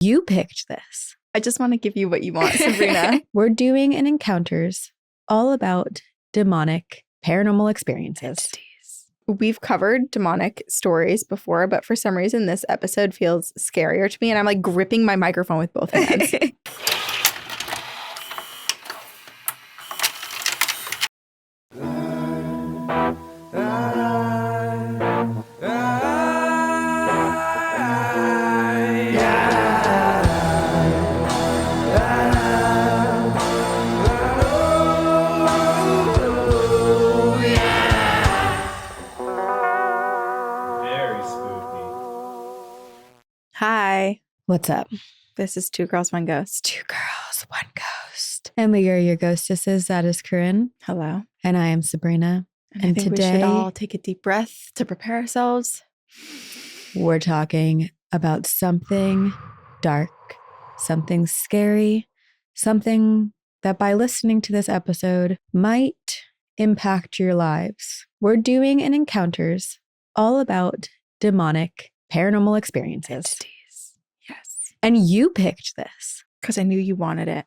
You picked this. I just want to give you what you want, Sabrina. We're doing an encounters all about demonic paranormal experiences. We've covered demonic stories before, but for some reason this episode feels scarier to me, and I'm like gripping my microphone with both hands. Hi. What's up? This is Two Girls, One Ghost. Two girls, one ghost. And we are your ghostesses. That is Corinne. Hello. And I am Sabrina. And I think today we should all take a deep breath to prepare ourselves. We're talking about something dark, something scary, something that by listening to this episode might impact your lives. We're doing an encounters all about demonic paranormal experiences. Entities. Yes. And you picked this. Because I knew you wanted it.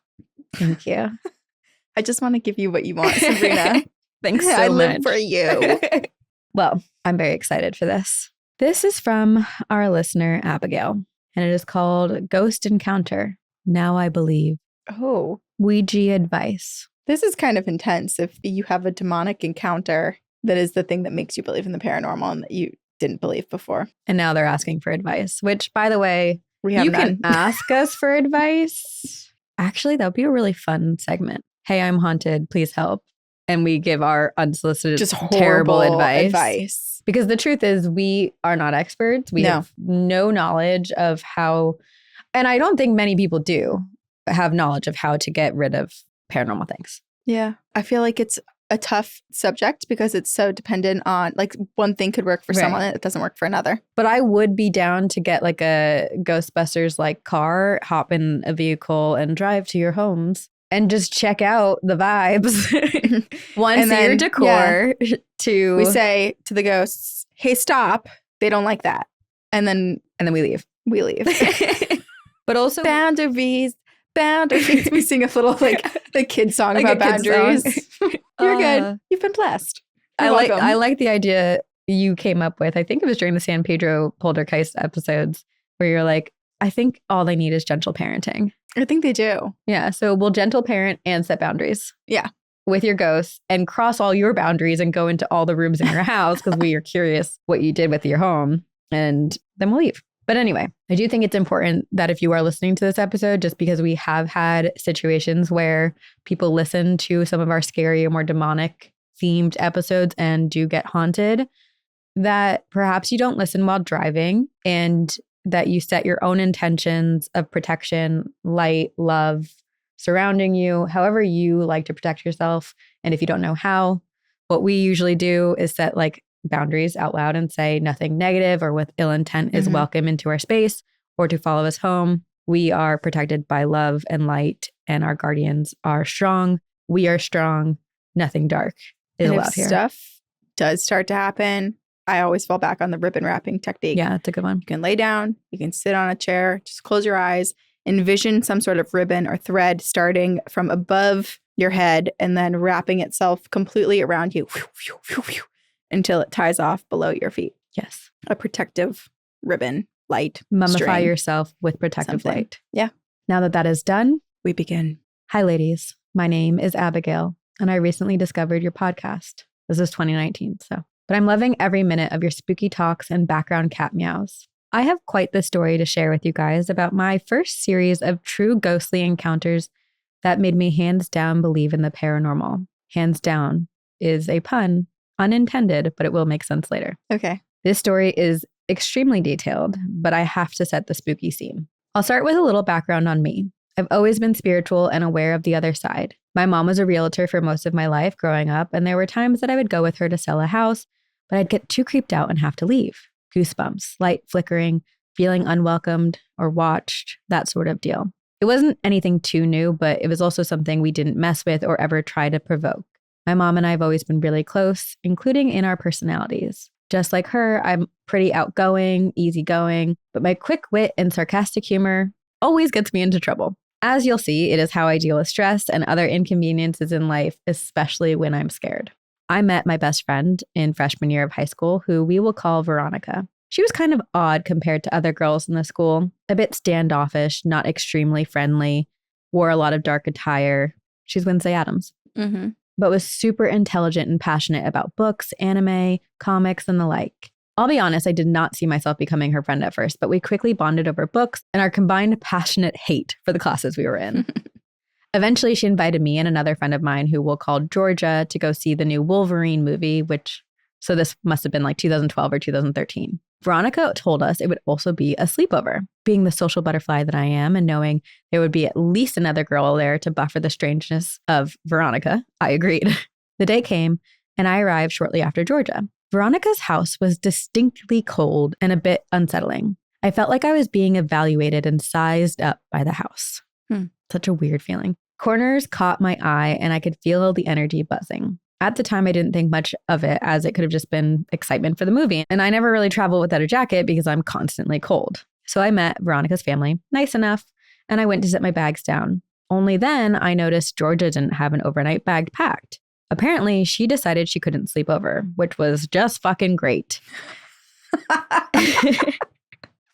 Thank you. I just want to give you what you want, Sabrina. Thanks so I much. live for you. Well, I'm very excited for this. This is from our listener, Abigail, and it is called Ghost Encounter. Now I Believe. Oh. Ouija advice. This is kind of intense if you have a demonic encounter that is the thing that makes you believe in the paranormal and that you didn't believe before. And now they're asking for advice, which, by the way, We have you none. can ask us for advice. Actually, that would be a really fun segment. Hey, I'm haunted. Please help. And we give our unsolicited, Just terrible horrible advice. Because the truth is, we are not experts. We have no knowledge of how, and I don't think many people do have knowledge of how to get rid of paranormal things. Yeah. I feel like it's a tough subject because it's so dependent on, like, one thing could work for someone and it doesn't work for another. But I would be down to get like a Ghostbusters like car, hop in a vehicle and drive to your homes and just check out the vibes. Once And then, your decor to... We say to the ghosts, hey, stop. They don't like that. And then we leave. we leave. But also... Boundaries. We sing a little like the kid song Like about a kid boundaries. song. You're good. You've been blessed. You're welcome. I like the idea you came up with. I think it was during the San Pedro poltergeist episodes where you're like, I think all they need is gentle parenting. I think they do. Yeah. So we'll gentle parent and set boundaries. Yeah. With your ghosts and cross all your boundaries and go into all the rooms in your house because we are curious what you did with your home, and then we'll leave. But anyway, I do think it's important that if you are listening to this episode, just because we have had situations where people listen to some of our scary or more demonic themed episodes and do get haunted, that perhaps you don't listen while driving and that you set your own intentions of protection, light, love surrounding you, however you like to protect yourself. And if you don't know how, what we usually do is set like boundaries out loud and say nothing negative or with ill intent is welcome into our space or to follow us home. We are protected by love and light, and our guardians are strong. We are strong. Nothing dark is And allowed if here. stuff does start to happen, I always fall back on the ribbon wrapping technique. Yeah, it's a good one. You can lay down, you can sit on a chair, just close your eyes, envision some sort of ribbon or thread starting from above your head and then wrapping itself completely around you until it ties off below your feet. Yes. A protective ribbon, light, Mummify string, yourself with protective something. light. Yeah. Now that is done, We begin. hi, ladies. My name is Abigail, and I recently discovered your podcast. This is 2019, but I'm loving every minute of your spooky talks and background cat meows. I have quite the story to share with you guys about my first series of true ghostly encounters that made me hands down believe in the paranormal. Hands down is a pun, unintended, but it will make sense later. Okay. This story is extremely detailed, but I have to set the spooky scene. I'll start with a little background on me. I've always been spiritual and aware of the other side. My mom was a realtor for most of my life growing up, and there were times that I would go with her to sell a house, but I'd get too creeped out and have to leave. Goosebumps, light flickering, feeling unwelcomed or watched, that sort of deal. It wasn't anything too new, but it was also something we didn't mess with or ever try to provoke. My mom and I have always been really close, including in our personalities. Just like her, I'm pretty outgoing, easygoing, but my quick wit and sarcastic humor always gets me into trouble. As you'll see, it is how I deal with stress and other inconveniences in life, especially when I'm scared. I met my best friend in freshman year of high school, who we will call Veronica. She was kind of odd compared to other girls in the school, a bit standoffish, not extremely friendly, wore a lot of dark attire. She's Wednesday Addams, but was super intelligent and passionate about books, anime, comics, and the like. I'll be honest, I did not see myself becoming her friend at first, but we quickly bonded over books and our combined passionate hate for the classes we were in. Eventually, she invited me and another friend of mine, who we'll call Georgia, to go see the new Wolverine movie, so this must have been like 2012 or 2013. Veronica told us it would also be a sleepover. Being the social butterfly that I am and knowing there would be at least another girl there to buffer the strangeness of Veronica, I agreed. The day came and I arrived shortly after Georgia. Veronica's house was distinctly cold and a bit unsettling. I felt like I was being evaluated and sized up by the house. Such a weird feeling. Corners caught my eye and I could feel the energy buzzing. At the time, I didn't think much of it, as it could have just been excitement for the movie. And I never really travel without a jacket because I'm constantly cold. So I met Veronica's family, nice enough, and I went to set my bags down. Only then I noticed Georgia didn't have an overnight bag packed. Apparently, she decided she couldn't sleep over, which was just fucking great.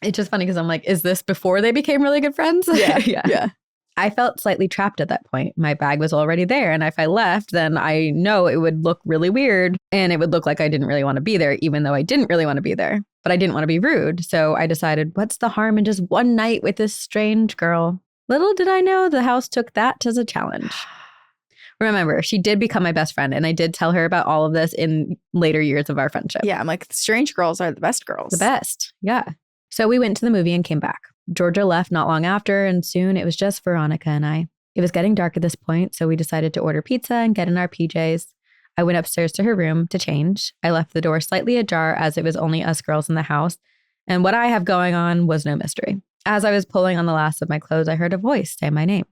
It's just funny because I'm like, is this before they became really good friends? Yeah. I felt slightly trapped at that point. My bag was already there. And if I left, then I know it would look really weird. And it would look like I didn't really want to be there, even though I didn't really want to be there. But I didn't want to be rude. So I decided, what's the harm in just one night with this strange girl? Little did I know the house took that as a challenge. Remember, she did become my best friend, and I did tell her about all of this in later years of our friendship. Yeah, I'm like, strange girls are the best girls. The best, yeah. So we went to the movie and came back. Georgia left not long after, and soon it was just Veronica and I. It was getting dark at this point, so we decided to order pizza and get in our PJs. I went upstairs to her room to change. I left the door slightly ajar as it was only us girls in the house, and what I have going on was no mystery. As I was pulling on the last of my clothes, I heard a voice say my name.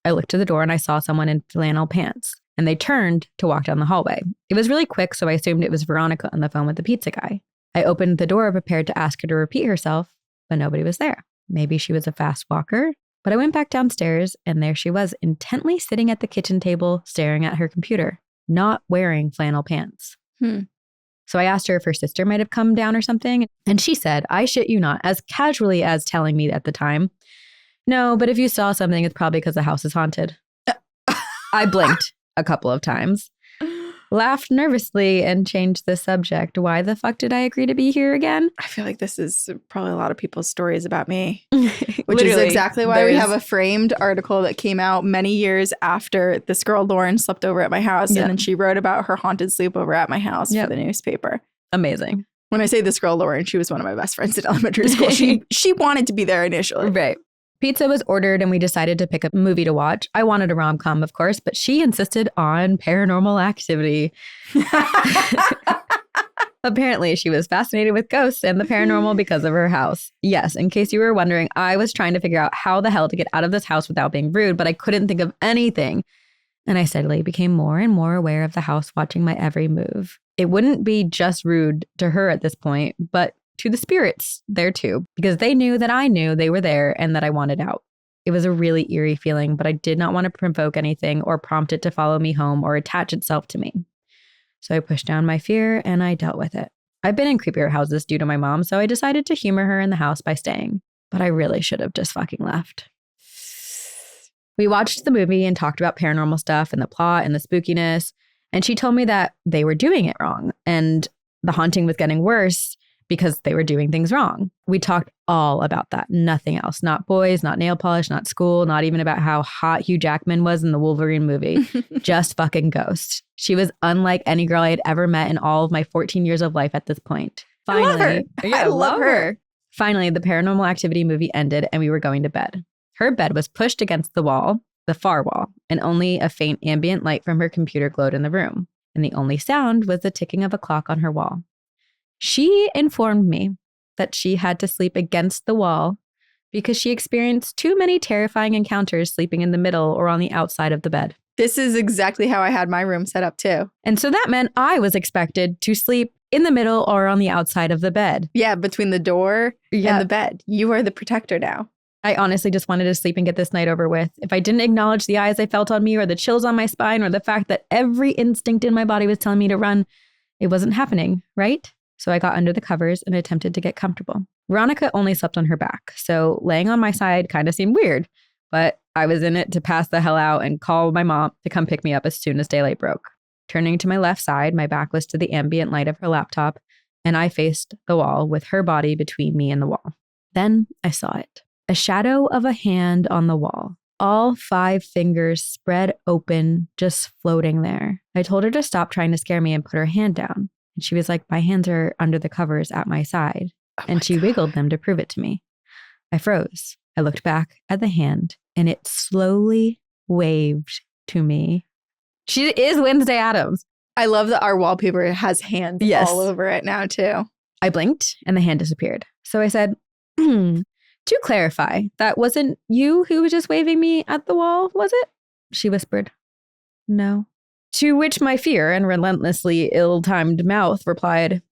I looked to the door and I saw someone in flannel pants, and they turned to walk down the hallway. It was really quick, so I assumed it was Veronica on the phone with the pizza guy. I opened the door prepared to ask her to repeat herself, but nobody was there. Maybe she was a fast walker, but I went back downstairs and there she was, intently sitting at the kitchen table, staring at her computer, not wearing flannel pants. So I asked her if her sister might have come down or something, and she said, I shit you not, as casually as telling me at the time, no, but if you saw something, it's probably because the house is haunted. I blinked a couple of times, laughed nervously, and changed the subject. Why the fuck did I agree to be here again? I feel like this is probably a lot of people's stories about me, which Literally, is exactly why we have a framed article that came out many years after this girl, Lauren, slept over at my house. And then she wrote about her haunted sleepover at my house for the newspaper. Amazing. When I say this girl, Lauren, she was one of my best friends in elementary school. She wanted to be there initially. Right. Pizza was ordered and we decided to pick a movie to watch. I wanted a rom-com, of course, but she insisted on Paranormal Activity. Apparently, she was fascinated with ghosts and the paranormal because of her house. Yes, in case you were wondering, I was trying to figure out how the hell to get out of this house without being rude, but I couldn't think of anything. And I steadily became more and more aware of the house watching my every move. It wouldn't be just rude to her at this point, but to the spirits there too, because they knew that I knew they were there and that I wanted out. It was a really eerie feeling, but I did not want to provoke anything or prompt it to follow me home or attach itself to me. So I pushed down my fear and I dealt with it. I've been in creepier houses due to my mom, so I decided to humor her in the house by staying, but I really should have just fucking left. We watched the movie and talked about paranormal stuff and the plot and the spookiness, and she told me that they were doing it wrong and the haunting was getting worse because they were doing things wrong. We talked all about that, nothing else. Not boys, not nail polish, not school, not even about how hot Hugh Jackman was in the Wolverine movie. Just fucking ghost. She was unlike any girl I had ever met in all of my 14 years of life at this point. Finally, I love her. Yeah, I love her. Finally, the Paranormal Activity movie ended and we were going to bed. Her bed was pushed against the wall, the far wall, and only a faint ambient light from her computer glowed in the room. And the only sound was the ticking of a clock on her wall. She informed me that she had to sleep against the wall because she experienced too many terrifying encounters sleeping in the middle or on the outside of the bed. This is exactly how I had my room set up too. And so that meant I was expected to sleep in the middle or on the outside of the bed. Yeah, between the door and the bed. You are the protector now. I honestly just wanted to sleep and get this night over with. If I didn't acknowledge the eyes I felt on me or the chills on my spine or the fact that every instinct in my body was telling me to run, it wasn't happening, right? So I got under the covers and attempted to get comfortable. Veronica only slept on her back, so laying on my side kind of seemed weird, but I was in it to pass the hell out and call my mom to come pick me up as soon as daylight broke. Turning to my left side, my back was to the ambient light of her laptop, and I faced the wall with her body between me and the wall. Then I saw it. A shadow of a hand on the wall. All 5 fingers spread open, just floating there. I told her to stop trying to scare me and put her hand down. And she was like, my hands are under the covers at my side. And she wiggled them to prove it to me. I froze. I looked back at the hand and it slowly waved to me. She is Wednesday Addams. I love that our wallpaper has hands all over it now too. I blinked and the hand disappeared. So I said, to clarify, that wasn't you who was just waving me at the wall, was it? She whispered, no. To which my fear and relentlessly ill-timed mouth replied,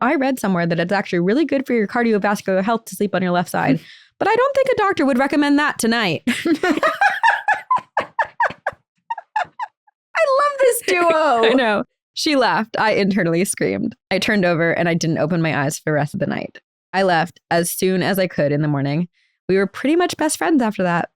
I read somewhere that it's actually really good for your cardiovascular health to sleep on your left side, but I don't think a doctor would recommend that tonight. I love this duo. I know. She laughed. I internally screamed. I turned over and I didn't open my eyes for the rest of the night. I left as soon as I could in the morning. We were pretty much best friends after that.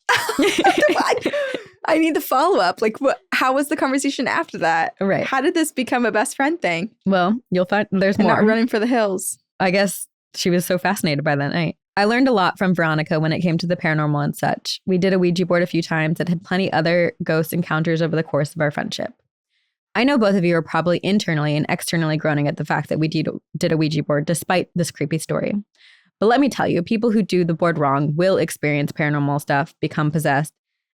I need the follow-up. Like, how was the conversation after that? Right. How did this become a best friend thing? Well, you'll find there's more. Not running for the hills. I guess she was so fascinated by that night. I learned a lot from Veronica when it came to the paranormal and such. We did a Ouija board a few times and had plenty other ghost encounters over the course of our friendship. I know both of you are probably internally and externally groaning at the fact that we did a Ouija board despite this creepy story. But let me tell you, people who do the board wrong will experience paranormal stuff, become possessed,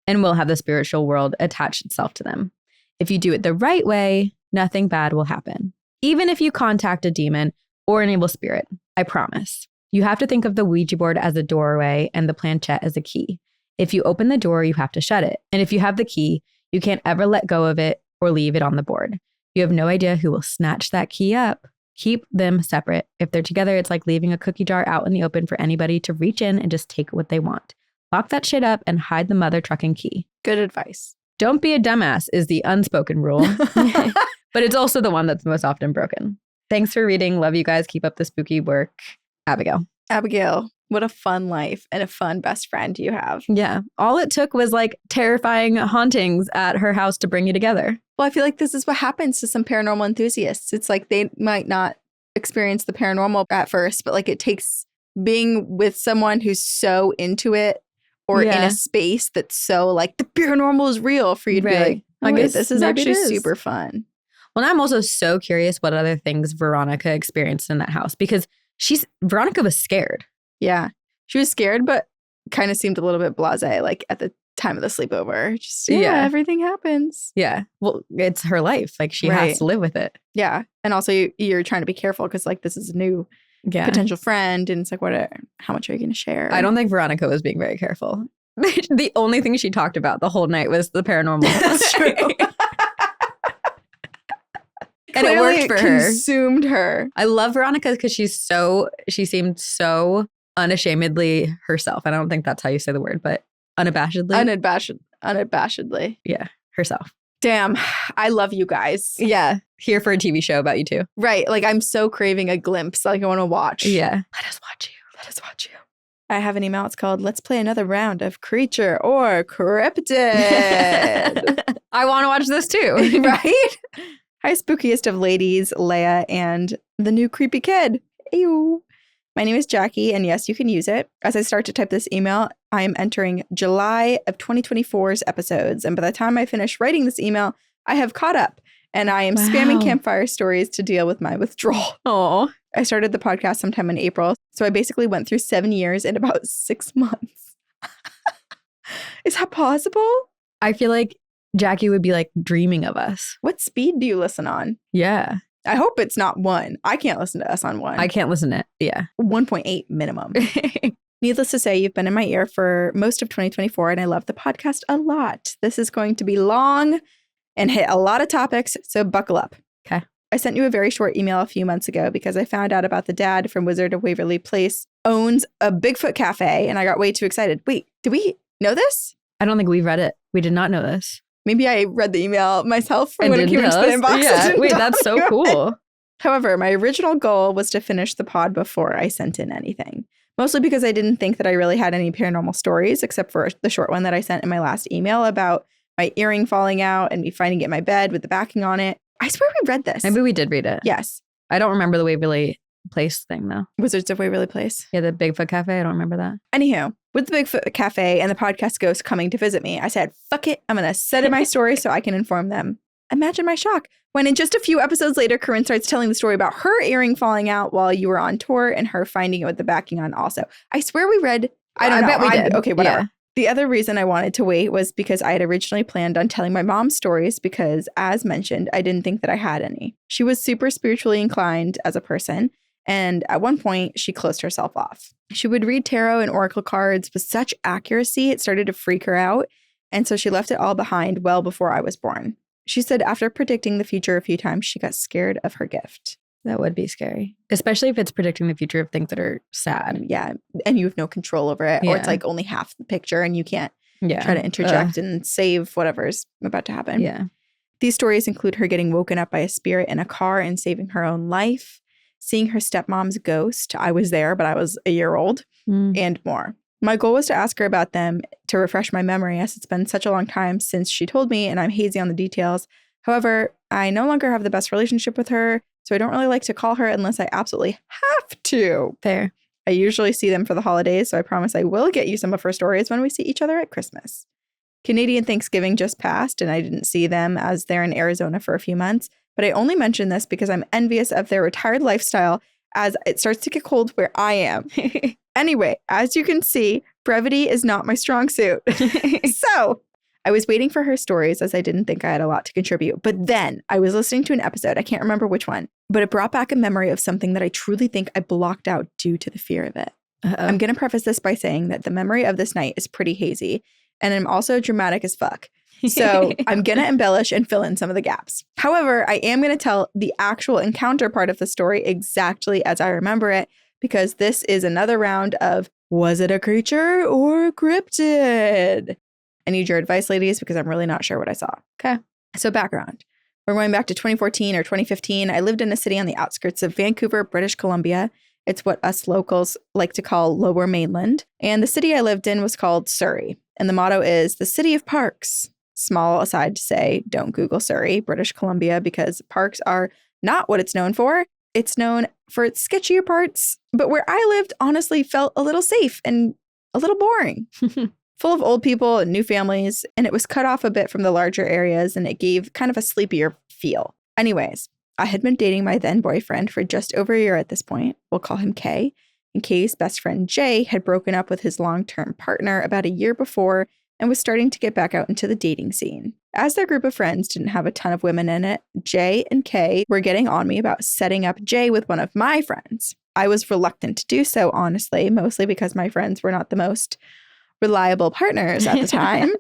and will have the spiritual world attach itself to them. If you do it the right way, nothing bad will happen. Even if you contact a demon or an evil spirit, I promise. You have to think of the Ouija board as a doorway and the planchette as a key. If you open the door, you have to shut it. And if you have the key, you can't ever let go of it or leave it on the board. You have no idea who will snatch that key up. Keep them separate. If they're together, it's like leaving a cookie jar out in the open for anybody to reach in and just take what they want. Lock that shit up and hide the mother trucking key. Good advice. Don't be a dumbass is the unspoken rule, but it's also the one that's most often broken. Thanks for reading. Love you guys. Keep up the spooky work. Abigail. Abigail, what a fun life and a fun best friend you have. Yeah. All it took was like terrifying hauntings at her house to bring you together. Well, I feel like this is what happens to some paranormal enthusiasts. It's like they might not experience the paranormal at first, but like it takes being with someone who's so into it or in a space that's so like the paranormal is real for you to be like, oh, wait, this is actually super fun. Well, I'm also so curious what other things Veronica experienced in that house because Veronica was scared. Yeah. She was scared, but kind of seemed a little bit blasé, like at the time of the sleepover. Just, everything happens. Yeah. Well, it's her life. Like she has to live with it. Yeah. And also you're trying to be careful because like this is a new potential friend. And it's like, how much are you going to share? I don't think Veronica was being very careful. The only thing she talked about the whole night was the paranormal. That's true. And it worked for her. Consumed her. I love Veronica because she seemed so unashamedly herself. And I don't think that's how you say the word, but unabashedly. Unabashedly. Yeah, herself. Damn, I love you guys. Yeah, here for a TV show about you two. Right, like I'm so craving a glimpse. Like I want to watch. Yeah. Let us watch you. I have an email. It's called Let's Play Another Round of Creature or Cryptid. I want to watch this too. Right? Hi, spookiest of ladies, Leia, and the new creepy kid. Ew. My name is Jackie, and yes, you can use it. As I start to type this email, I am entering July of 2024's episodes, and by the time I finish writing this email, I have caught up, and I am spamming campfire stories to deal with my withdrawal. Oh, I started the podcast sometime in April, so I basically went through 7 years in about 6 months. Is that possible? I feel like Jackie would be like dreaming of us. What speed do you listen on? Yeah. I hope it's not 1. I can't listen to us on 1. I can't listen to it. Yeah. 1.8 minimum. Needless to say, you've been in my ear for most of 2024, and I love the podcast a lot. This is going to be long and hit a lot of topics, so buckle up. Okay. I sent you a very short email a few months ago because I found out about the dad from Wizard of Waverly Place owns a Bigfoot cafe, and I got way too excited. Wait, did we know this? I don't think we've read it. We did not know this. Maybe I read the email myself And when it came into the inbox. Yeah. Wait, that's so cool. However, my original goal was to finish the pod before I sent in anything. Mostly because I didn't think that I really had any paranormal stories, except for the short one that I sent in my last email about my earring falling out and me finding it in my bed with the backing on it. I swear we read this. Maybe we did read it. Yes. I don't remember the Waverly Place thing, though. Wizards of Waverly Place. Yeah, the Bigfoot Cafe. I don't remember that. Anywho, with the Bigfoot Cafe and the podcast ghost coming to visit me, I said, fuck it. I'm going to send in my story so I can inform them. Imagine my shock when in just a few episodes later, Corinne starts telling the story about her earring falling out while you were on tour and her finding it with the backing on also. I swear we read, I don't know. bet we did. Okay, whatever. Yeah. The other reason I wanted to wait was because I had originally planned on telling my mom's stories because, as mentioned, I didn't think that I had any. She was super spiritually inclined as a person, and at one point, she closed herself off. She would read tarot and oracle cards with such accuracy, it started to freak her out, and so she left it all behind well before I was born. She said after predicting the future a few times, she got scared of her gift. That would be scary, especially if it's predicting the future of things that are sad. Yeah, and you have no control over it, or it's like only half the picture and you can't try to interject and save whatever's about to happen. Yeah. These stories include her getting woken up by a spirit in a car and saving her own life, seeing her stepmom's ghost. I was there, but I was a year old, and more. My goal was to ask her about them to refresh my memory, as it's been such a long time since she told me and I'm hazy on the details. However, I no longer have the best relationship with her, so I don't really like to call her unless I absolutely have to. Fair. I usually see them for the holidays, so I promise I will get you some of her stories when we see each other at Christmas. Canadian Thanksgiving just passed, and I didn't see them as they're in Arizona for a few months, but I only mention this because I'm envious of their retired lifestyle as it starts to get cold where I am. Anyway, as you can see, brevity is not my strong suit. So I was waiting for her stories as I didn't think I had a lot to contribute. But then I was listening to an episode, I can't remember which one, but it brought back a memory of something that I truly think I blocked out due to the fear of it. I'm going to preface this by saying that the memory of this night is pretty hazy, and I'm also dramatic as fuck. So I'm going to embellish and fill in some of the gaps. However, I am going to tell the actual encounter part of the story exactly as I remember it, because this is another round of, was it a creature or a cryptid? I need your advice, ladies, because I'm really not sure what I saw. Okay. So background. We're going back to 2014 or 2015. I lived in a city on the outskirts of Vancouver, British Columbia. It's what us locals like to call Lower Mainland. And the city I lived in was called Surrey. And the motto is the city of parks. Small aside to say, don't Google Surrey, British Columbia, because parks are not what it's known for. It's known for its sketchier parts. But where I lived honestly felt a little safe and a little boring. Full of old people and new families, and it was cut off a bit from the larger areas, and it gave kind of a sleepier feel. Anyways, I had been dating my then boyfriend for just over a year at this point. We'll call him Kay. And Kay's best friend Jay had broken up with his long-term partner about a year before and was starting to get back out into the dating scene. As their group of friends didn't have a ton of women in it, Jay and Kay were getting on me about setting up Jay with one of my friends. I was reluctant to do so, honestly, mostly because my friends were not the most reliable partners at the time.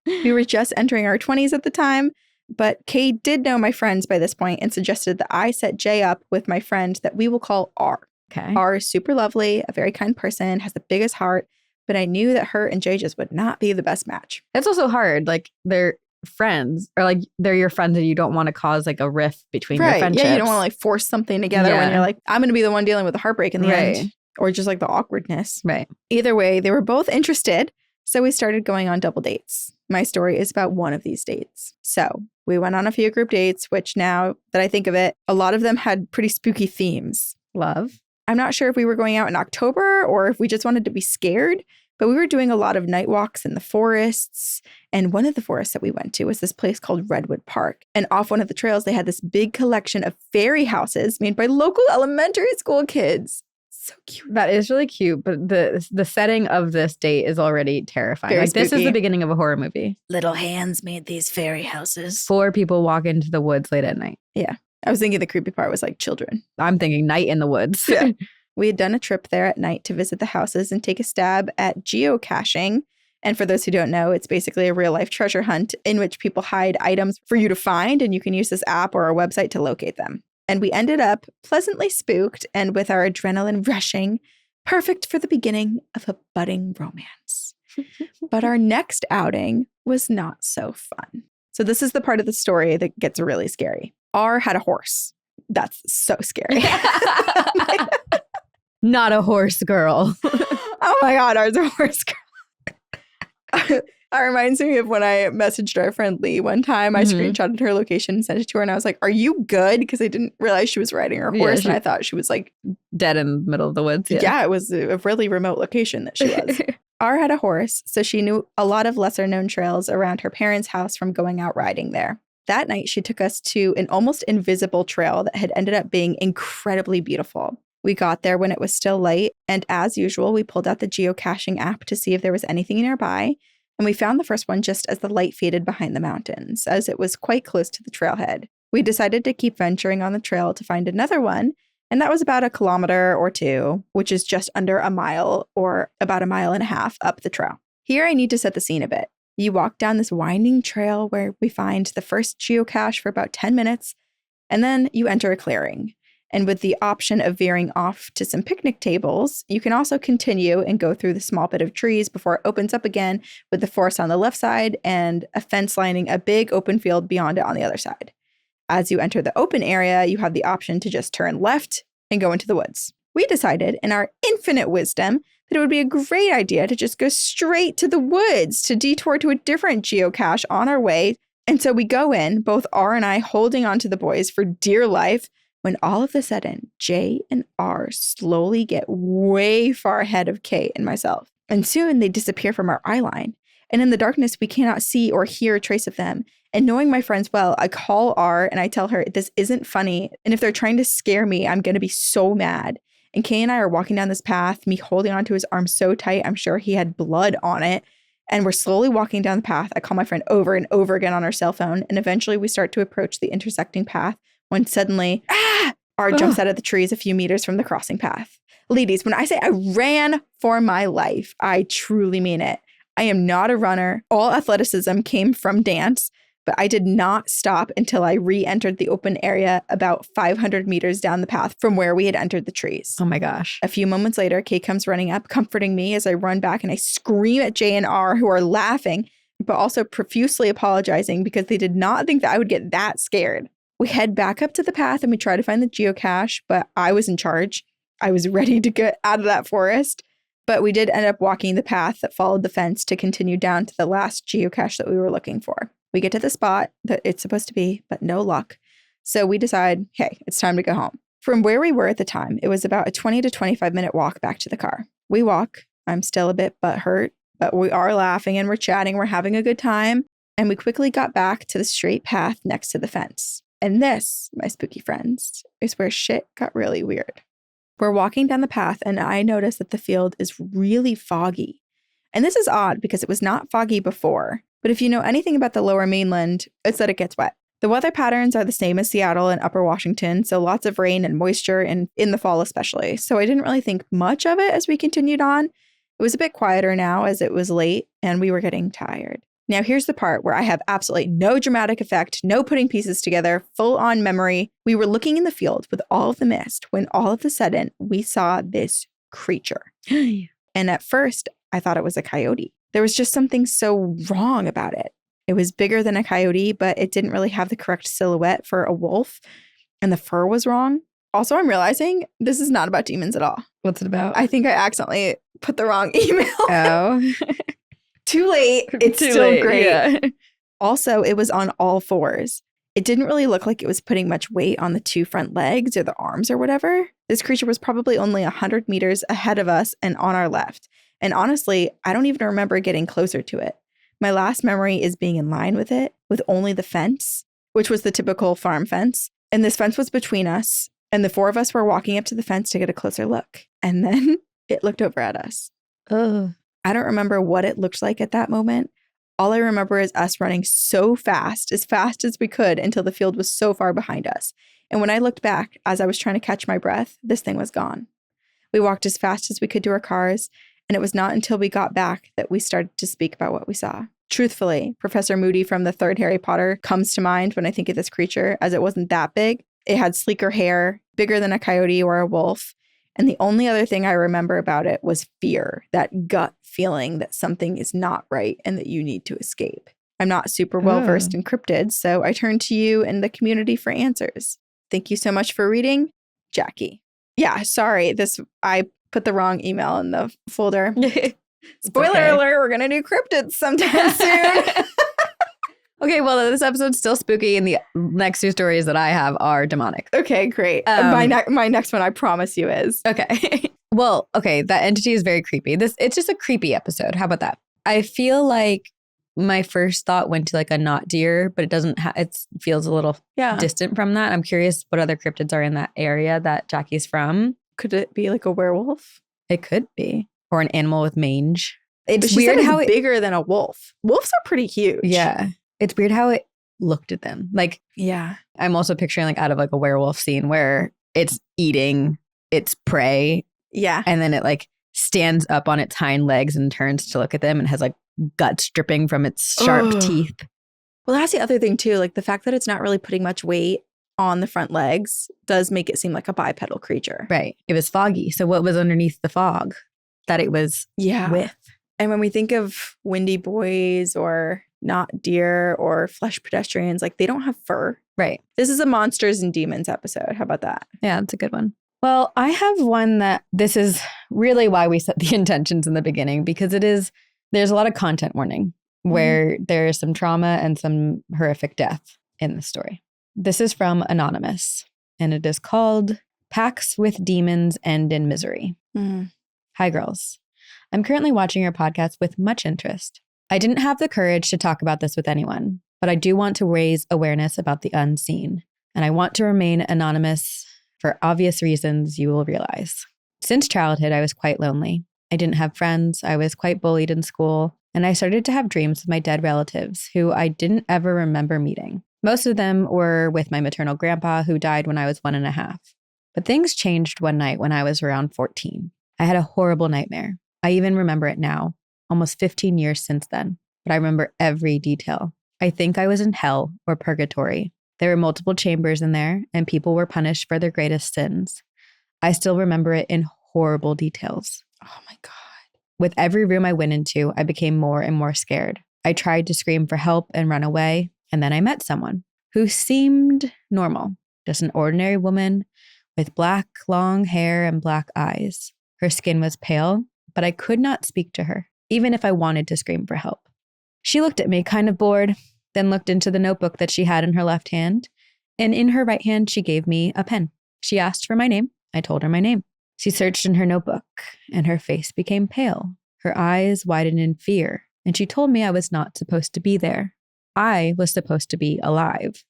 We were just entering our 20s at the time, but Kay did know my friends by this point and suggested that I set Jay up with my friend that we will call R. Okay. R is super lovely, a very kind person, has the biggest heart, but I knew that her and Jay just would not be the best match. It's also hard. Like, they're friends, or like they're your friends and you don't want to cause like a rift between your friendships. Yeah, you don't want to like force something together when you're like, I'm going to be the one dealing with the heartbreak in the end. Or just like the awkwardness. Right. Either way, they were both interested. So we started going on double dates. My story is about one of these dates. So we went on a few group dates, which now that I think of it, a lot of them had pretty spooky themes. Love. I'm not sure if we were going out in October or if we just wanted to be scared, but we were doing a lot of night walks in the forests. And one of the forests that we went to was this place called Redwood Park. And off one of the trails, they had this big collection of fairy houses made by local elementary school kids. So cute. That is really cute, but the setting of this date is already terrifying. Very like, this is spooky. the beginning of a horror movie. Little hands made these fairy houses. 4 people walk into the woods late at night. Yeah. I was thinking the creepy part was like children. I'm thinking night in the woods. Yeah. We had done a trip there at night to visit the houses and take a stab at geocaching. And for those who don't know, it's basically a real life treasure hunt in which people hide items for you to find, and you can use this app or a website to locate them. And we ended up pleasantly spooked and with our adrenaline rushing, perfect for the beginning of a budding romance. But our next outing was not so fun. So this is the part of the story that gets really scary. R had a horse. That's so scary. Not a horse girl. Oh my God, R's a horse girl. That reminds me of when I messaged our friend Lee one time. I screenshotted her location and sent it to her. And I was like, are you good? Because I didn't realize she was riding her horse. And I thought she was like dead in the middle of the woods. Yeah, it was a really remote location that she was. R had a horse, so she knew a lot of lesser known trails around her parents' house from going out riding there. That night, she took us to an almost invisible trail that had ended up being incredibly beautiful. We got there when it was still light. And as usual, we pulled out the geocaching app to see if there was anything nearby. And we found the first one just as the light faded behind the mountains, as it was quite close to the trailhead. We decided to keep venturing on the trail to find another one, and that was about 1 kilometer or 2, which is just under a mile or about 1.5 miles up the trail. Here I need to set the scene a bit. You walk down this winding trail where we find the first geocache for about 10 minutes, and then you enter a clearing. And with the option of veering off to some picnic tables, you can also continue and go through the small bit of trees before it opens up again with the forest on the left side and a fence lining a big open field beyond it on the other side. As you enter the open area, you have the option to just turn left and go into the woods. We decided, in our infinite wisdom, that it would be a great idea to just go straight to the woods to detour to a different geocache on our way. And so we go in, both R and I holding onto the boys for dear life, when all of a sudden, J and R slowly get way far ahead of K and myself. And soon they disappear from our eye line. And in the darkness, we cannot see or hear a trace of them. And knowing my friends well, I call R and I tell her, this isn't funny. And if they're trying to scare me, I'm going to be so mad. And Kay and I are walking down this path, me holding onto his arm so tight, I'm sure he had blood on it. And we're slowly walking down the path. I call my friend over and over again on our cell phone. And eventually we start to approach the intersecting path when suddenly, R jumps out of the trees a few meters from the crossing path. Ladies, when I say I ran for my life, I truly mean it. I am not a runner. All athleticism came from dance, but I did not stop until I re-entered the open area about 500 meters down the path from where we had entered the trees. Oh my gosh. A few moments later, Kate comes running up, comforting me as I run back and I scream at J and R, who are laughing, but also profusely apologizing because they did not think that I would get that scared. We head back up to the path and we try to find the geocache, but I was in charge. I was ready to get out of that forest. But we did end up walking the path that followed the fence to continue down to the last geocache that we were looking for. We get to the spot that it's supposed to be, but no luck. So we decide, hey, it's time to go home. From where we were at the time, it was about a 20 to 25 minute walk back to the car. We walk. I'm still a bit butthurt, but we are laughing and we're chatting. We're having a good time. And we quickly got back to the straight path next to the fence. And this, my spooky friends, is where shit got really weird. We're walking down the path and I notice that the field is really foggy. And this is odd because it was not foggy before. But if you know anything about the lower mainland, it's that it gets wet. The weather patterns are the same as Seattle and Upper Washington, so lots of rain and moisture in the fall especially. So I didn't really think much of it as we continued on. It was a bit quieter now as it was late and we were getting tired. Now here's the part where I have absolutely no dramatic effect, no putting pieces together, full on memory. We were looking in the field with all of the mist when all of a sudden we saw this creature. And at first I thought it was a coyote. There was just something so wrong about it. It was bigger than a coyote, but it didn't really have the correct silhouette for a wolf. And the fur was wrong. Also, I'm realizing this is not about demons at all. What's it about? I think I accidentally put the wrong email. Oh. Too late. It's Too still late, great. Yeah. Also, it was on all fours. It didn't really look like it was putting much weight on the 2 front legs or the arms or whatever. This creature was probably only 100 meters ahead of us and on our left. And honestly, I don't even remember getting closer to it. My last memory is being in line with it, with only the fence, which was the typical farm fence. And this fence was between us. And the 4 of us were walking up to the fence to get a closer look. And then it looked over at us. Oh. I don't remember what it looked like at that moment. All I remember is us running so fast as we could until the field was so far behind us. And when I looked back, as I was trying to catch my breath, this thing was gone. We walked as fast as we could to our cars, and it was not until we got back that we started to speak about what we saw. Truthfully, Professor Moody from the 3rd Harry Potter comes to mind when I think of this creature, as it wasn't that big. It had sleeker hair, bigger than a coyote or a wolf. And the only other thing I remember about it was fear, that gut feeling that something is not right and that you need to escape. I'm not super well versed in cryptids, so I turn to you and the community for answers. Thank you so much for reading, Jackie. Yeah, sorry. I put the wrong email in the folder. Spoiler alert, we're going to do cryptids sometime soon. Okay, well, this episode's still spooky, and the next 2 stories that I have are demonic. Okay, great. My next one, I promise you, is. Okay. Well, okay, that entity is very creepy. It's just a creepy episode. How about that? I feel like my first thought went to like a not deer, but it doesn't. It feels a little distant from that. I'm curious what other cryptids are in that area that Jackie's from. Could it be like a werewolf? It could be, or an animal with mange. It's weird weird how it's bigger than a wolf. Wolves are pretty huge. Yeah. It's weird how it looked at them. Like, yeah. I'm also picturing like out of like a werewolf scene where it's eating its prey. Yeah. And then it like stands up on its hind legs and turns to look at them and has like guts dripping from its sharp teeth. Well, that's the other thing too. Like the fact that it's not really putting much weight on the front legs does make it seem like a bipedal creature. Right. It was foggy. So what was underneath the fog that it was with? And when we think of windy boys or not deer or flesh pedestrians, like they don't have fur. Right. This is a monsters and demons episode. How about that? Yeah, that's a good one. Well, I have one that this is really why we set the intentions in the beginning, because there's a lot of content warning where there is some trauma and some horrific death in the story. This is from Anonymous, and it is called Pacts with Demons End in Misery. Hi, girls. I'm currently watching your podcast with much interest. I didn't have the courage to talk about this with anyone, but I do want to raise awareness about the unseen, and I want to remain anonymous for obvious reasons you will realize. Since childhood, I was quite lonely. I didn't have friends, I was quite bullied in school, and I started to have dreams of my dead relatives who I didn't ever remember meeting. Most of them were with my maternal grandpa, who died when I was 1.5. But things changed one night when I was around 14. I had a horrible nightmare. I even remember it now, almost 15 years since then, but I remember every detail. I think I was in hell or purgatory. There were multiple chambers in there, and people were punished for their greatest sins. I still remember it in horrible details. Oh my God. With every room I went into, I became more and more scared. I tried to scream for help and run away, and then I met someone who seemed normal, just an ordinary woman with black, long hair and black eyes. Her skin was pale, but I could not speak to her, even if I wanted to scream for help. She looked at me, kind of bored, then looked into the notebook that she had in her left hand, and in her right hand, she gave me a pen. She asked for my name. I told her my name. She searched in her notebook, and her face became pale. Her eyes widened in fear, and she told me I was not supposed to be there. I was supposed to be alive.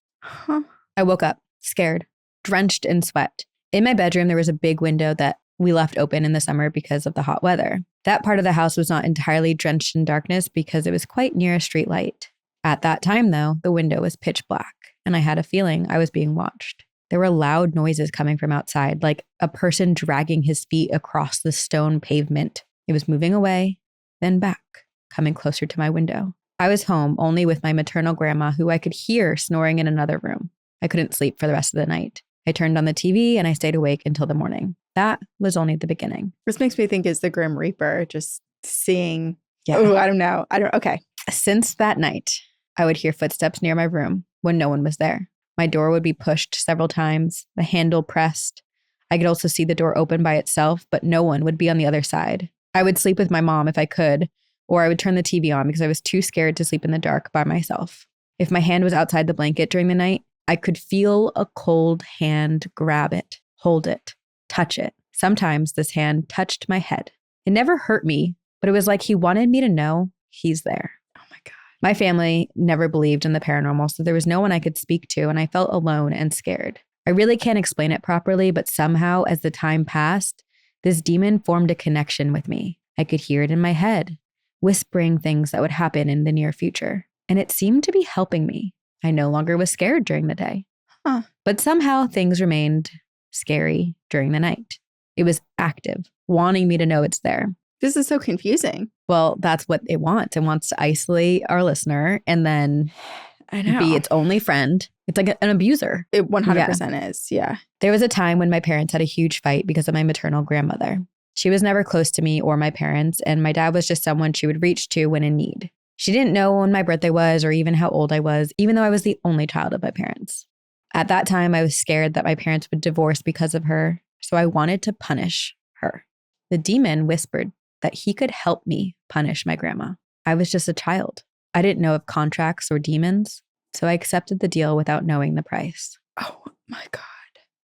I woke up, scared, drenched in sweat. In my bedroom, there was a big window that we left open in the summer because of the hot weather. That part of the house was not entirely drenched in darkness because it was quite near a street light. At that time, though, the window was pitch black, and I had a feeling I was being watched. There were loud noises coming from outside, like a person dragging his feet across the stone pavement. It was moving away, then back, coming closer to my window. I was home only with my maternal grandma, who I could hear snoring in another room. I couldn't sleep for the rest of the night. I turned on the TV and I stayed awake until the morning. That was only the beginning. This makes me think it's the Grim Reaper, just seeing. Yeah. Oh, I don't know. Okay. Since that night, I would hear footsteps near my room when no one was there. My door would be pushed several times, the handle pressed. I could also see the door open by itself, but no one would be on the other side. I would sleep with my mom if I could, or I would turn the TV on because I was too scared to sleep in the dark by myself. If my hand was outside the blanket during the night, I could feel a cold hand grab it, hold it, touch it. Sometimes this hand touched my head. It never hurt me, but it was like he wanted me to know he's there. Oh my God. My family never believed in the paranormal, so there was no one I could speak to, and I felt alone and scared. I really can't explain it properly, but somehow, as the time passed, this demon formed a connection with me. I could hear it in my head, whispering things that would happen in the near future, and it seemed to be helping me. I no longer was scared during the day. But somehow things remained scary during the night. It was active, wanting me to know it's there. This is so confusing. Well, that's what it wants. It wants to isolate our listener and then be its only friend It's like an abuser. It 100% is. Yeah. There was a time when my parents had a huge fight because of my maternal grandmother. She was never close to me or my parents, and my dad was just someone she would reach to when in need. She didn't know when my birthday was or even how old I was, even though I was the only child of my parents. At that time, I was scared that my parents would divorce because of her, so I wanted to punish her. The demon whispered that he could help me punish my grandma. I was just a child. I didn't know of contracts or demons, so I accepted the deal without knowing the price. Oh my God.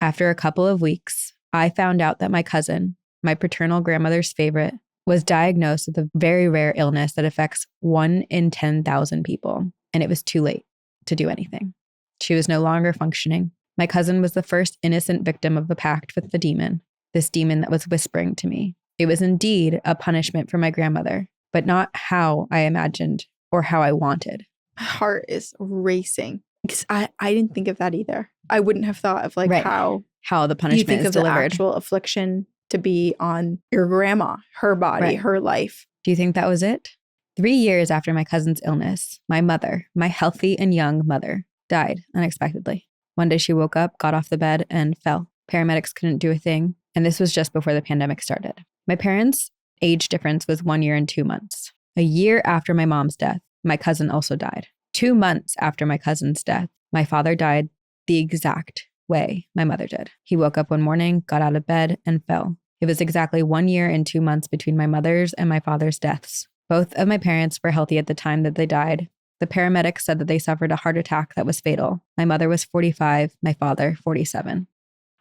After a couple of weeks, I found out that my cousin, my paternal grandmother's favorite, was diagnosed with a very rare illness that affects 1 in 10,000 people, and it was too late to do anything. She was no longer functioning. My cousin was the first innocent victim of the pact with the demon, this demon that was whispering to me. It was indeed a punishment for my grandmother, but not how I imagined or how I wanted. My heart is racing because I didn't think of that either. I wouldn't have thought of like how the you punishment think is of delivered. the actual affliction to be on your grandma, her body, her life. Do you think that was it? 3 years after my cousin's illness, my mother, my healthy and young mother, died unexpectedly. One day she woke up, got off the bed, and fell. Paramedics couldn't do a thing, and this was just before the pandemic started. My parents' age difference was 1 year and 2 months. A year after my mom's death, my cousin also died. 2 months after my cousin's death, my father died the exact way my mother did. He woke up one morning, got out of bed, and fell. It was exactly 1 year and 2 months between my mother's and my father's deaths. Both of my parents were healthy at the time that they died. The paramedics said that they suffered a heart attack that was fatal. My mother was 45, my father 47.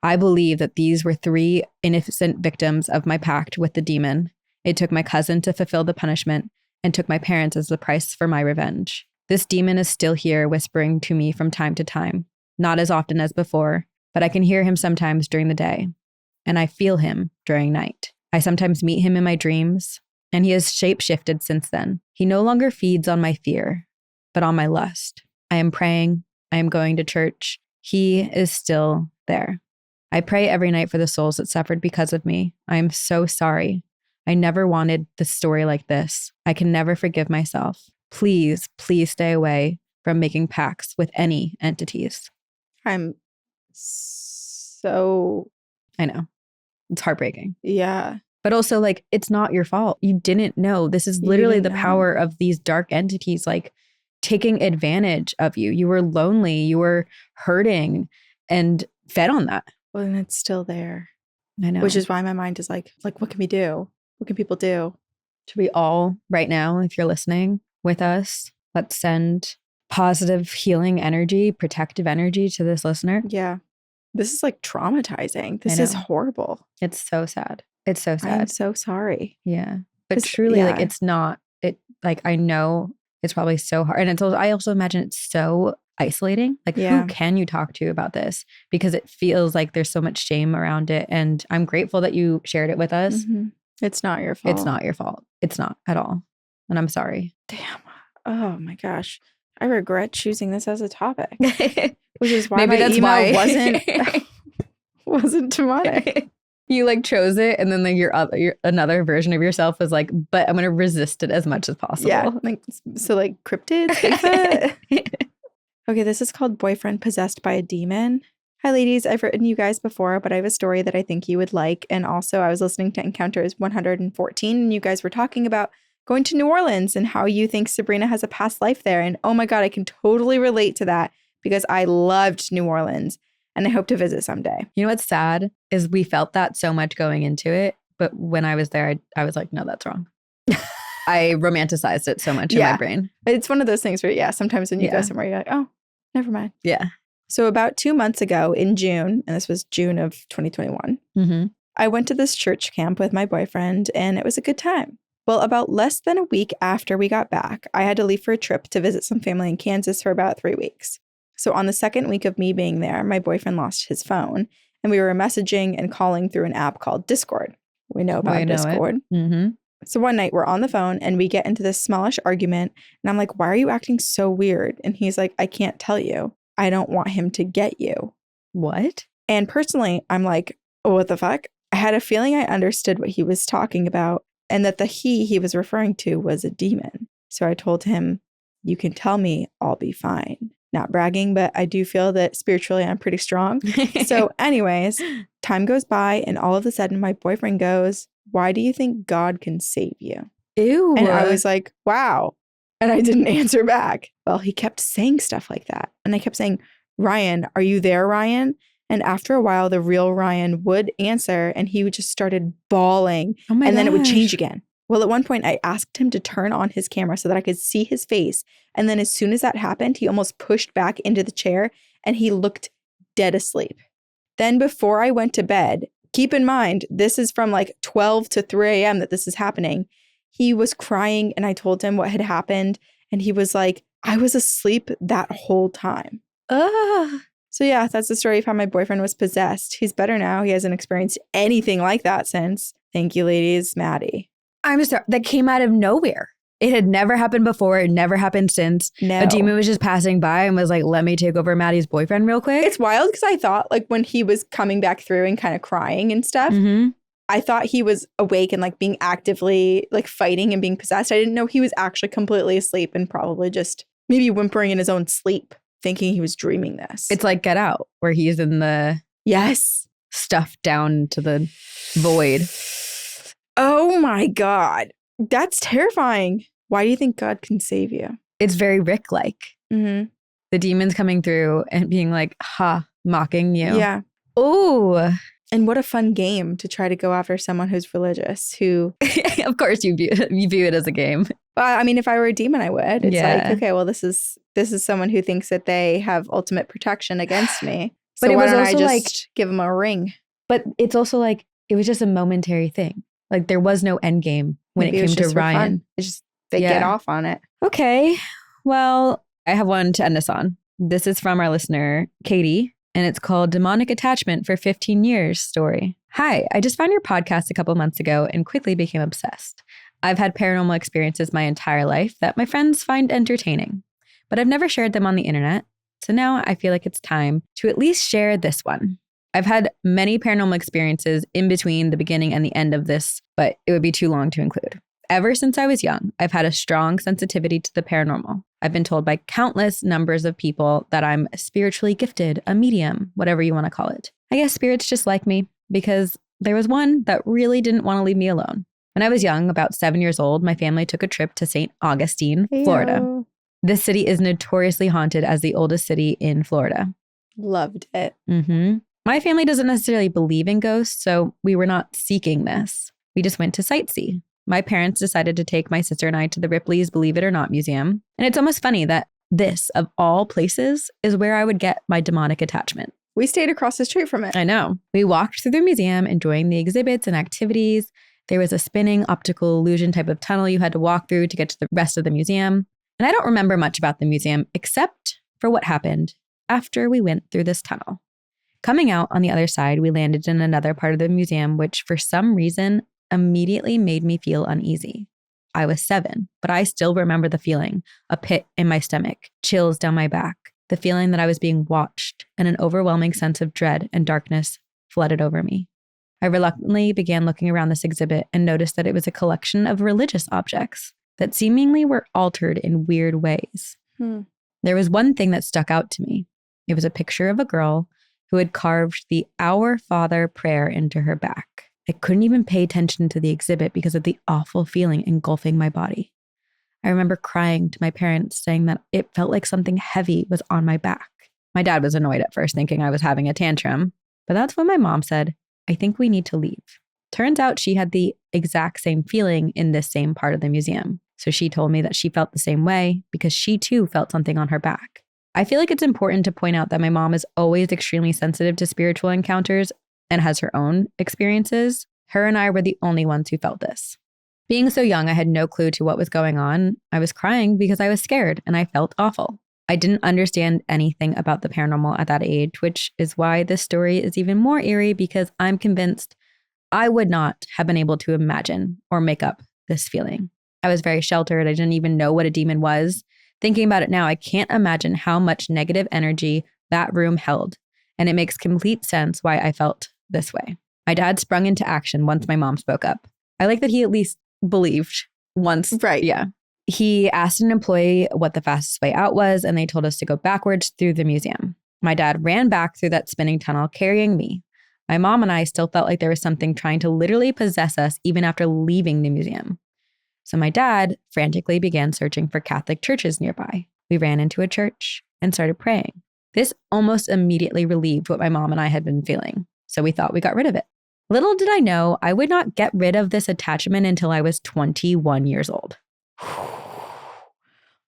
I believe that these were 3 innocent victims of my pact with the demon. It took my cousin to fulfill the punishment and took my parents as the price for my revenge. This demon is still here whispering to me from time to time, not as often as before, but I can hear him sometimes during the day, and I feel him during night. I sometimes meet him in my dreams, and he has shape-shifted since then. He no longer feeds on my fear, but on my lust. I am praying. I am going to church. He is still there. I pray every night for the souls that suffered because of me. I am so sorry. I never wanted the story like this. I can never forgive myself. Please, please stay away from making pacts with any entities. I'm so... I know. It's heartbreaking. Yeah. But also, like, it's not your fault. You didn't know. This is literally the power of these dark entities, like, taking advantage of you. You were lonely. You were hurting and fed on that. Well, and it's still there. I know. Which is why my mind is like, what can we do? What can people do? Should we all, right now, if you're listening with us, let's send positive healing energy, protective energy to this listener? Yeah. This is like traumatizing. This is horrible. It's so sad. It's so sad. I'm so sorry. Yeah. But truly, like, it's not, like, I know it's probably so hard. And it's also, I also imagine it's so isolating. Like, who can you talk to about this? Because it feels like there's so much shame around it. And I'm grateful that you shared it with us. Mm-hmm. It's not your fault. It's not your fault. It's not at all. And I'm sorry. Damn. Oh my gosh. I regret choosing this as a topic. Which is why maybe my that's email wasn't demonic. You like chose it, and then like your another version of yourself was like, but I'm going to resist it as much as possible. Yeah. Like, so like cryptid. Okay, this is called Boyfriend Possessed by a Demon. Hi, ladies. I've written you guys before, but I have a story that I think you would like. And also, I was listening to Encounters 114, and you guys were talking about going to New Orleans and how you think Sabrina has a past life there. And oh my God, I can totally relate to that because I loved New Orleans and I hope to visit someday. You know what's sad is we felt that so much going into it. But when I was there, I was like, no, that's wrong. I romanticized it so much in my brain. It's one of those things where, sometimes when you go somewhere, you're like, oh, never mind. Yeah. So about 2 months ago in June, and this was June of 2021, I went to this church camp with my boyfriend and it was a good time. Well, about less than a week after we got back, I had to leave for a trip to visit some family in Kansas for about 3 weeks. So on the second week of me being there, my boyfriend lost his phone and we were messaging and calling through an app called Discord. We know about Discord. So one night we're on the phone and we get into this smallish argument and I'm like, why are you acting so weird? And he's like, I can't tell you. I don't want him to get you. What? And personally, I'm like, oh, what the fuck? I had a feeling I understood what he was talking about and that the he was referring to was a demon. So I told him, you can tell me, I'll be fine. Not bragging, but I do feel that spiritually I'm pretty strong. So anyways, time goes by and all of a sudden my boyfriend goes, "Why do you think God can save you?" Ew. And I was like, wow. And I didn't answer back. Well, he kept saying stuff like that. And I kept saying, "Ryan, are you there, Ryan?" And after a while, the real Ryan would answer and he would just started bawling. Oh my and then it would gosh. change again. Well, at one point, I asked him to turn on his camera so that I could see his face. And then as soon as that happened, he almost pushed back into the chair and he looked dead asleep. Then before I went to bed, keep in mind, this is from like 12 to 3 a.m. that this is happening. He was crying and I told him what had happened. And he was like, "I was asleep that whole time." Ugh. So yeah, that's the story of how my boyfriend was possessed. He's better now. He hasn't experienced anything like that since. Thank you, ladies. Maddie. I'm sorry. That came out of nowhere. It had never happened before. It never happened since. No. A demon was just passing by and was like, "Let me take over Maddie's boyfriend real quick." It's wild because I thought like when he was coming back through and kind of crying and stuff, I thought he was awake and like being actively like fighting and being possessed. I didn't know he was actually completely asleep and probably just maybe whimpering in his own sleep, thinking he was dreaming this. It's like Get Out, where he's in the yes. stuff down to the void. Oh my God. That's terrifying. Why do you think God can save you? It's very Rick-like. Mm-hmm. The demons coming through and being like, "Ha," mocking you. Yeah. Oh, And what a fun game to try to go after someone who's religious who, of course you view it as a game. well, I mean, if I were a demon, I would. It's Yeah. like, okay, well, this is someone who thinks that they have ultimate protection against me. So But it why was don't I also just like- give him a ring? But it's also like, it was just a momentary thing. Like there was no end game when Maybe it was came to just for fun. Ryan. It's just they get Yeah. off on it. Okay. Well, I have one to end us on. This is from our listener, Katie, and it's called Demonic Attachment for 15 Years Story. "Hi, I just found your podcast a couple months ago and quickly became obsessed. I've had paranormal experiences my entire life that my friends find entertaining, but I've never shared them on the internet. So now I feel like it's time to at least share this one. I've had many paranormal experiences in between the beginning and the end of this, but it would be too long to include. Ever since I was young, I've had a strong sensitivity to the paranormal. I've been told by countless numbers of people that I'm spiritually gifted, a medium, whatever you want to call it. I guess spirits just like me because there was one that really didn't want to leave me alone. When I was young, about 7 years old, my family took a trip to St. Augustine, Florida. Ew. This city is notoriously haunted as the oldest city in Florida. Loved it. My family doesn't necessarily believe in ghosts, so we were not seeking this. We just went to sightsee. My parents decided to take my sister and I to the Ripley's Believe It or Not Museum. And it's almost funny that this, of all places, is where I would get my demonic attachment. We stayed across the street from it. I know. We walked through the museum, enjoying the exhibits and activities. There was a spinning optical illusion type of tunnel you had to walk through to get to the rest of the museum. And I don't remember much about the museum except for what happened after we went through this tunnel. Coming out on the other side, we landed in another part of the museum, which for some reason immediately made me feel uneasy. I was 7, but I still remember the feeling, a pit in my stomach, chills down my back, the feeling that I was being watched, and an overwhelming sense of dread and darkness flooded over me. I reluctantly began looking around this exhibit and noticed that it was a collection of religious objects that seemingly were altered in weird ways. There was one thing that stuck out to me. It was a picture of a girl who had carved the Our Father prayer into her back. I couldn't even pay attention to the exhibit because of the awful feeling engulfing my body. I remember crying to my parents, saying that it felt like something heavy was on my back. My dad was annoyed at first, thinking I was having a tantrum, but that's when my mom said, "I think we need to leave." Turns out she had the exact same feeling in this same part of the museum. So she told me that she felt the same way because she too felt something on her back. I feel like it's important to point out that my mom is always extremely sensitive to spiritual encounters and has her own experiences. Her and I were the only ones who felt this. Being so young, I had no clue to what was going on. I was crying because I was scared and I felt awful. I didn't understand anything about the paranormal at that age, which is why this story is even more eerie because I'm convinced I would not have been able to imagine or make up this feeling. I was very sheltered. I didn't even know what a demon was. Thinking about it now, I can't imagine how much negative energy that room held. And it makes complete sense why I felt this way. My dad sprung into action once my mom spoke up. I like that he at least believed once. Right. Yeah. He asked an employee what the fastest way out was, and they told us to go backwards through the museum. My dad ran back through that spinning tunnel carrying me. My mom and I still felt like there was something trying to literally possess us even after leaving the museum. So my dad frantically began searching for Catholic churches nearby. We ran into a church and started praying. This almost immediately relieved what my mom and I had been feeling, so we thought we got rid of it. Little did I know I would not get rid of this attachment until I was 21 years old.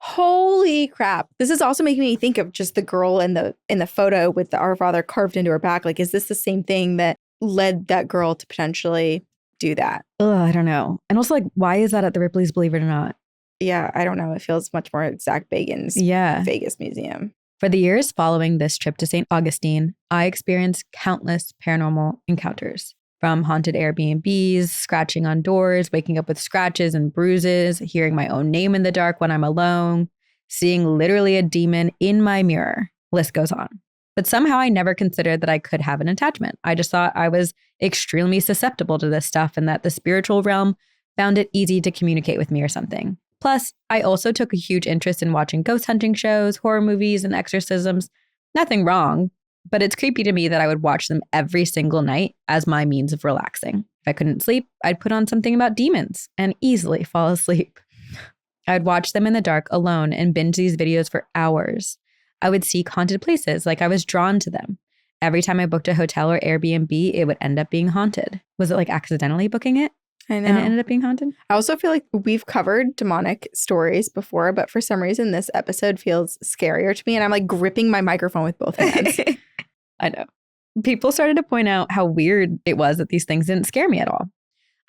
Holy crap. This is also making me think of just the girl in the photo with the Our Father carved into her back. Like, is this the same thing that led that girl to potentially do that? I don't know. And also, like, why is that at the Ripley's, believe it or not? Yeah, I don't know. It feels much more Zach Bagans' Vegas museum. For the years following this trip to St. Augustine, I experienced countless paranormal encounters. From haunted Airbnbs, scratching on doors, waking up with scratches and bruises, hearing my own name in the dark when I'm alone, seeing literally a demon in my mirror. List goes on. But somehow I never considered that I could have an attachment. I just thought I was extremely susceptible to this stuff and that the spiritual realm found it easy to communicate with me or something. Plus, I also took a huge interest in watching ghost hunting shows, horror movies, and exorcisms. Nothing wrong, but it's creepy to me that I would watch them every single night as my means of relaxing. If I couldn't sleep, I'd put on something about demons and easily fall asleep. I would watch them in the dark alone and binge these videos for hours. I would seek haunted places like I was drawn to them. Every time I booked a hotel or Airbnb, it would end up being haunted. Was it like accidentally booking it? I know. And it ended up being haunted? I also feel like we've covered demonic stories before, but for some reason this episode feels scarier to me and I'm like gripping my microphone with both hands. I know. People started to point out how weird it was that these things didn't scare me at all.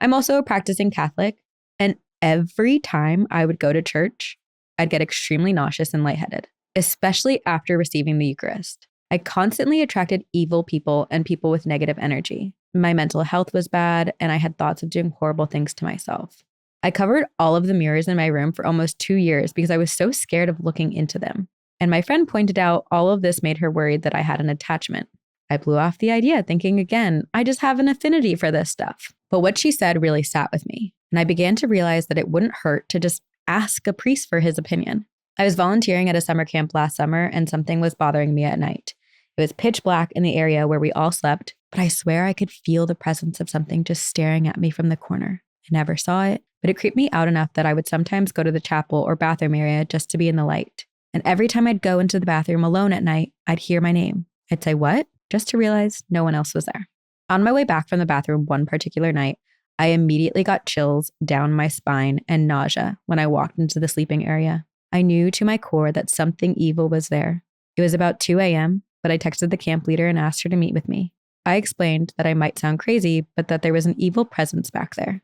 I'm also a practicing Catholic, and every time I would go to church, I'd get extremely nauseous and lightheaded, especially after receiving the Eucharist. I constantly attracted evil people and people with negative energy. My mental health was bad, and I had thoughts of doing horrible things to myself. I covered all of the mirrors in my room for almost 2 years because I was so scared of looking into them. And my friend pointed out all of this made her worried that I had an attachment. I blew off the idea, thinking again, I just have an affinity for this stuff. But what she said really sat with me, and I began to realize that it wouldn't hurt to just ask a priest for his opinion. I was volunteering at a summer camp last summer, and something was bothering me at night. It was pitch black in the area where we all slept, but I swear I could feel the presence of something just staring at me from the corner. I never saw it, but it creeped me out enough that I would sometimes go to the chapel or bathroom area just to be in the light. And every time I'd go into the bathroom alone at night, I'd hear my name. I'd say, "What?" just to realize no one else was there. On my way back from the bathroom one particular night, I immediately got chills down my spine and nausea when I walked into the sleeping area. I knew to my core that something evil was there. It was about 2 a.m., but I texted the camp leader and asked her to meet with me. I explained that I might sound crazy, but that there was an evil presence back there.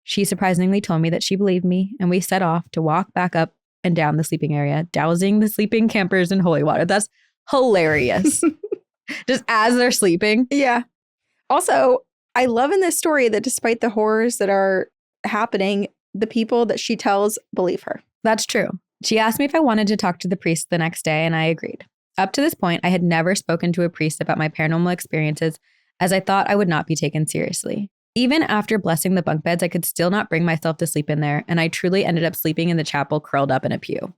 She surprisingly told me that she believed me, and we set off to walk back up and down the sleeping area, dousing the sleeping campers in holy water. That's hilarious. Just as they're sleeping. Yeah. Also, I love in this story that despite the horrors that are happening, the people that she tells believe her. That's true. She asked me if I wanted to talk to the priest the next day, and I agreed. Up to this point, I had never spoken to a priest about my paranormal experiences, as I thought I would not be taken seriously. Even after blessing the bunk beds, I could still not bring myself to sleep in there, and I truly ended up sleeping in the chapel curled up in a pew.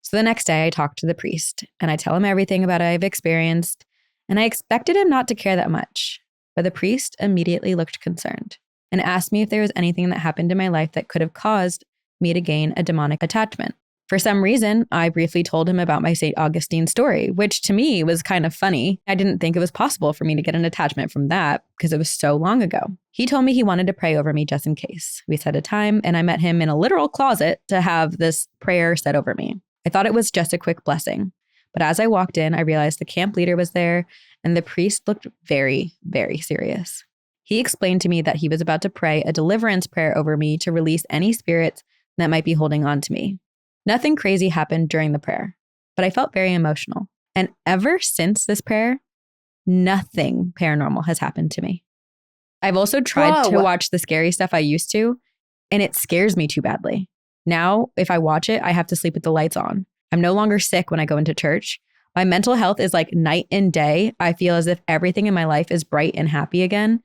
So the next day, I talked to the priest, and I tell him everything about what I've experienced, and I expected him not to care that much. But the priest immediately looked concerned and asked me if there was anything that happened in my life that could have caused me to gain a demonic attachment. For some reason, I briefly told him about my St. Augustine story, which to me was kind of funny. I didn't think it was possible for me to get an attachment from that because it was so long ago. He told me he wanted to pray over me just in case. We set a time, and I met him in a literal closet to have this prayer said over me. I thought it was just a quick blessing. But as I walked in, I realized the camp leader was there, and the priest looked very, very serious. He explained to me that he was about to pray a deliverance prayer over me to release any spirits that might be holding on to me. Nothing crazy happened during the prayer, but I felt very emotional. And ever since this prayer, nothing paranormal has happened to me. I've also tried to watch the scary stuff I used to, and it scares me too badly. Now, if I watch it, I have to sleep with the lights on. I'm no longer sick when I go into church. My mental health is like night and day. I feel as if everything in my life is bright and happy again.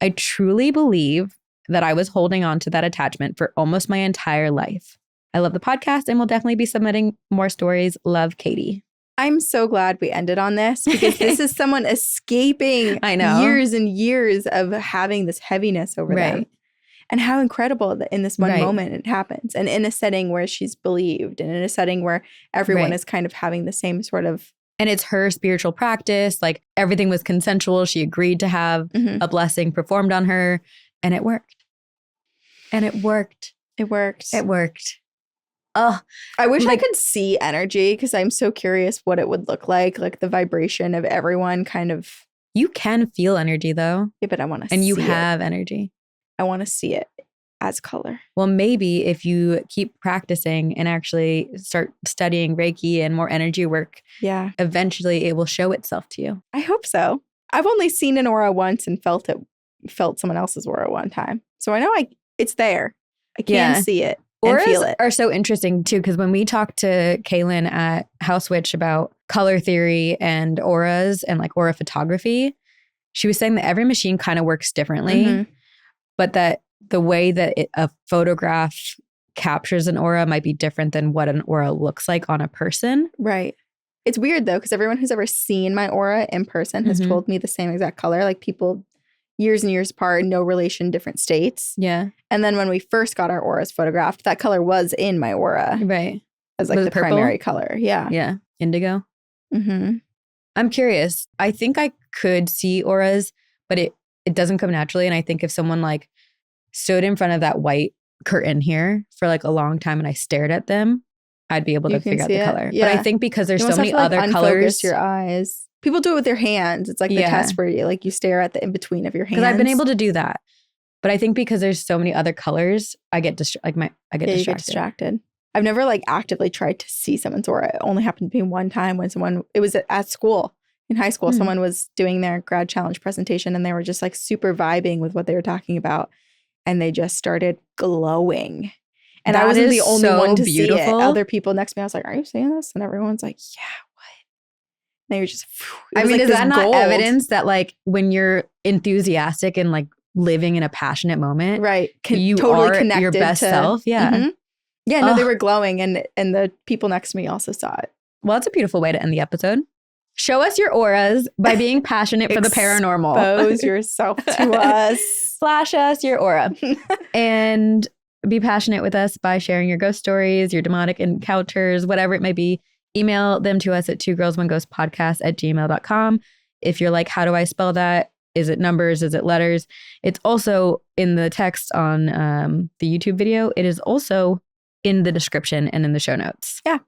I truly believe that I was holding on to that attachment for almost my entire life. I love the podcast and will definitely be submitting more stories. Love, Katie. I'm so glad we ended on this because this is someone escaping I know. years and years of having this heaviness over them. And how incredible that in this one moment it happens. And in a setting where she's believed and in a setting where everyone is kind of having the same sort of. And it's her spiritual practice. Like everything was consensual. She agreed to have a blessing performed on her and it worked. And it worked. It worked. It worked. Oh, I wish I could see energy because I'm so curious what it would look like the vibration of everyone kind of. You can feel energy though. Yeah, but I want to see it. And you have energy. I want to see it as color. Well, maybe if you keep practicing and actually start studying Reiki and more energy work, eventually it will show itself to you. I hope so. I've only seen an aura once and felt someone else's aura one time. So I know it's there. I can see it and feel it. Auras are so interesting too, because when we talked to Kaylin at House Witch about color theory and auras and like aura photography, she was saying that every machine kind of works differently. But that the way that a photograph captures an aura might be different than what an aura looks like on a person. Right. It's weird though, because everyone who's ever seen my aura in person has told me the same exact color. Like people years and years apart, no relation, different states. Yeah. And then when we first got our auras photographed, that color was in my aura. Right. As like the primary color. Yeah. Yeah. Indigo. I'm curious. I think I could see auras, but it doesn't come naturally. And I think if someone like stood in front of that white curtain here for like a long time and I stared at them, I'd be able to figure out the color. Yeah. But I think because there's so many other colors. Your eyes. People do it with their hands. It's like the test where you stare at the in between of your hands. Because I've been able to do that. But I think because there's so many other colors, I get distracted. You get distracted. I've never like actively tried to see someone's aura. It only happened to me one time when it was at school. In high school, someone was doing their grad challenge presentation and they were just like super vibing with what they were talking about. And they just started glowing. And I wasn't the only one to see it. Other people next to me, I was like, are you seeing this? And everyone's like, yeah, what? And they were just, is that not evidence that like when you're enthusiastic and like living in a passionate moment, right? You totally are your best self. Yeah. Yeah, no, they were glowing and the people next to me also saw it. Well, that's a beautiful way to end the episode. Show us your auras by being passionate for the paranormal. Expose yourself to us. Flash us your aura. And be passionate with us by sharing your ghost stories, your demonic encounters, whatever it may be. Email them to us at twogirlsoneghostpodcast@gmail.com. If you're like, how do I spell that? Is it numbers? Is it letters? It's also in the text on the YouTube video. It is also in the description and in the show notes. Yeah.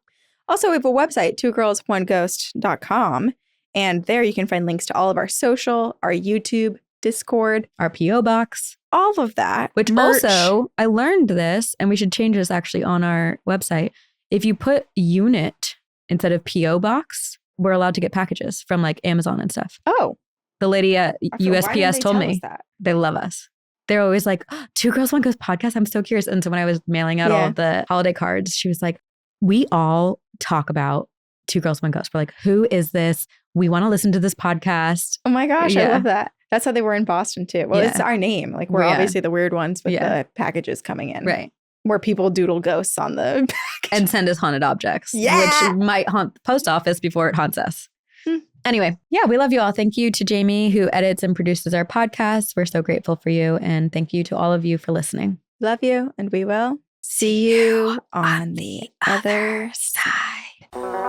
Also, we have a website, twogirlsoneghost.com. And there you can find links to all of our social, our YouTube, Discord, our P.O. box. All of that. Which merch. Also, I learned this, and we should change this actually on our website. If you put unit instead of P.O. box, we're allowed to get packages from like Amazon and stuff. Oh. The lady at USPS told me they love us. They're always like, oh, Two Girls One Ghost podcast. I'm so curious. And so when I was mailing out all of the holiday cards, she was like, we all talk about Two Girls One Ghost. We're like, who is this? We want to listen to this podcast. Oh my gosh, I love that. That's how they were in Boston too. Well, it's our name. Like we're obviously the weird ones with the packages coming in. Right. Where people doodle ghosts on the package. And send us haunted objects. Yeah. Which might haunt the post office before it haunts us. Anyway, we love you all. Thank you to Jamie, who edits and produces our podcast. We're so grateful for you. And thank you to all of you for listening. Love you. And we will see you on the other side.